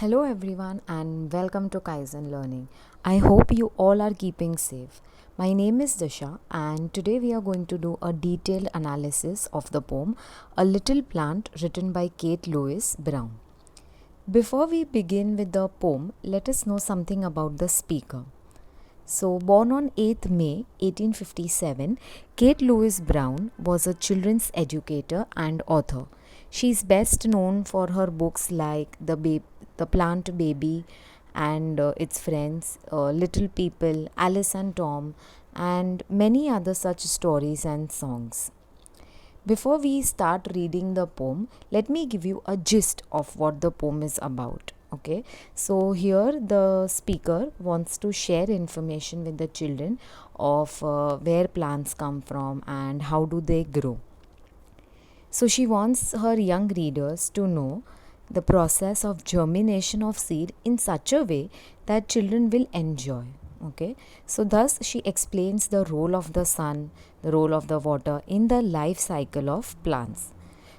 Hello everyone and welcome to Kaizen Learning. I hope you all are keeping safe. My name is Disha and today we are going to do a detailed analysis of the poem A Little Plant written by Kate Lewis Brown. Before we begin with the poem, let us know something about the speaker. So, born on 8th May 1857, Kate Lewis Brown was a children's educator and author. She is best known for her books like The Plant Baby and its friends, Little People, Alice and Tom, and many other such stories and songs. Before we start reading the poem, let me give you a gist of what the poem is about. Okay, so here the speaker wants to share information with the children of where plants come from and how do they grow. So she wants her young readers to know the process of germination of seed in such a way that children will enjoy. Okay, so thus she explains the role of the sun, the role of the water in the life cycle of plants.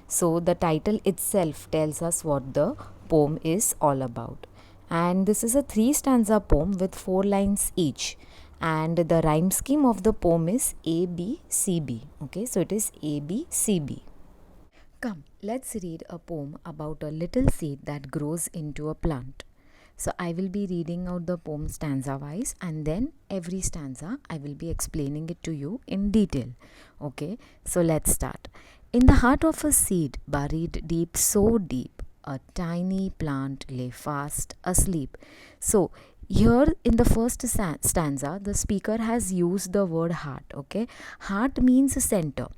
So the title itself tells us what the poem is all about. And this is a 3 stanza poem with 4 lines each. And the rhyme scheme of the poem is A B C B. Okay, so it is A B C B. Come, let's read a poem about a little seed that grows into a plant. So I will be reading out the poem stanza wise and then every stanza I will be explaining it to you in detail. Okay, so let's start. In the heart of a seed buried deep, so deep, a tiny plant lay fast asleep. So here in the first stanza, the speaker has used the word heart. Okay, heart means center.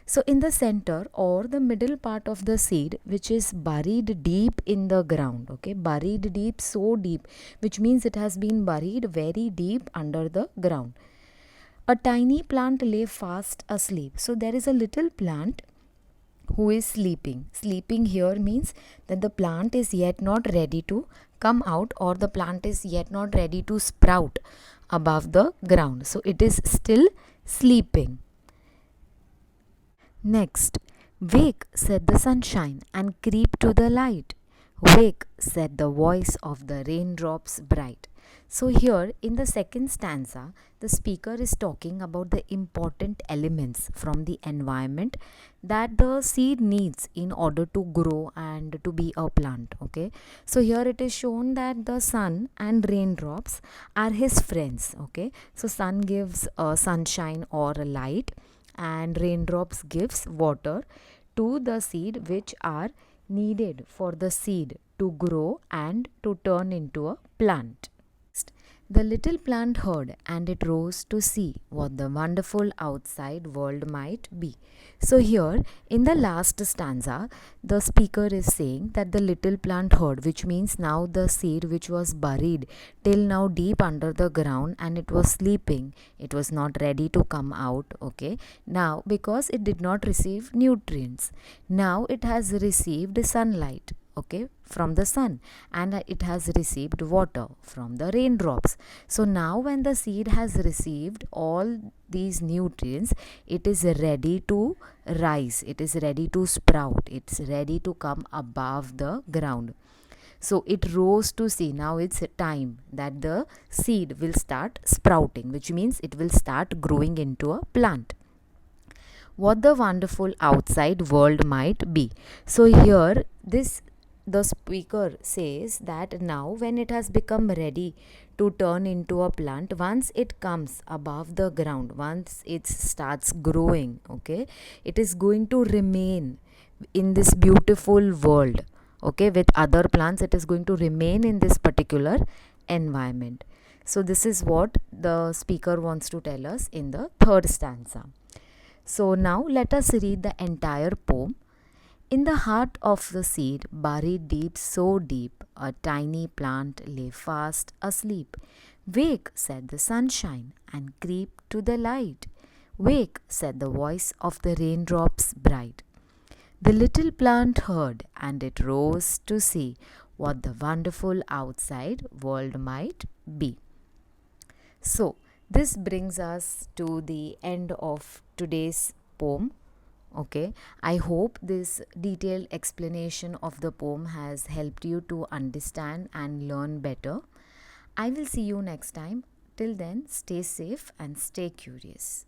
So, in the center or the middle part of the seed, which is buried deep in the ground, okay, buried deep, so deep, which means it has been buried very deep under the ground. A tiny plant lay fast asleep. So, there is a little plant who is sleeping. Sleeping here means that the plant is yet not ready to come out or the plant is yet not ready to sprout above the ground. So, it is still sleeping. Next, wake, said the sunshine, and creep to the light. Wake, said the voice of the raindrops bright. So, here in the second stanza, the speaker is talking about the important elements from the environment that the seed needs in order to grow and to be a plant. Okay, so here it is shown that the sun and raindrops are his friends. Okay, so sun gives sunshine or light and raindrops gives water to the seed which are needed for the seed to grow and to turn into a plant. The little plant heard and it rose to see what the wonderful outside world might be. So, here in the last stanza, the speaker is saying that the little plant heard, which means now the seed which was buried till now deep under the ground and it was sleeping, it was not ready to come out. Okay, now because it did not receive nutrients, now it has received sunlight, okay, from the sun, and it has received water from the raindrops. So now when the seed has received all these nutrients, it is ready to rise, it is ready to sprout, it's ready to come above the ground. So it rose to see. Now it's time that the seed will start sprouting, which means it will start growing into a plant. What the wonderful outside world might be. So here the speaker says that now when it has become ready to turn into a plant, once it comes above the ground, once it starts growing, okay, it is going to remain in this beautiful world, okay, with other plants. It is going to remain in this particular environment. So this is what the speaker wants to tell us in the third stanza. So now let us read the entire poem. In the heart of the seed, buried deep, so deep, a tiny plant lay fast asleep. Wake, said the sunshine, and creep to the light. Wake, said the voice of the raindrops bright. The little plant heard, and it rose to see what the wonderful outside world might be. So, this brings us to the end of today's poem. Okay, I hope this detailed explanation of the poem has helped you to understand and learn better. I will see you next time. Till then, stay safe and stay curious.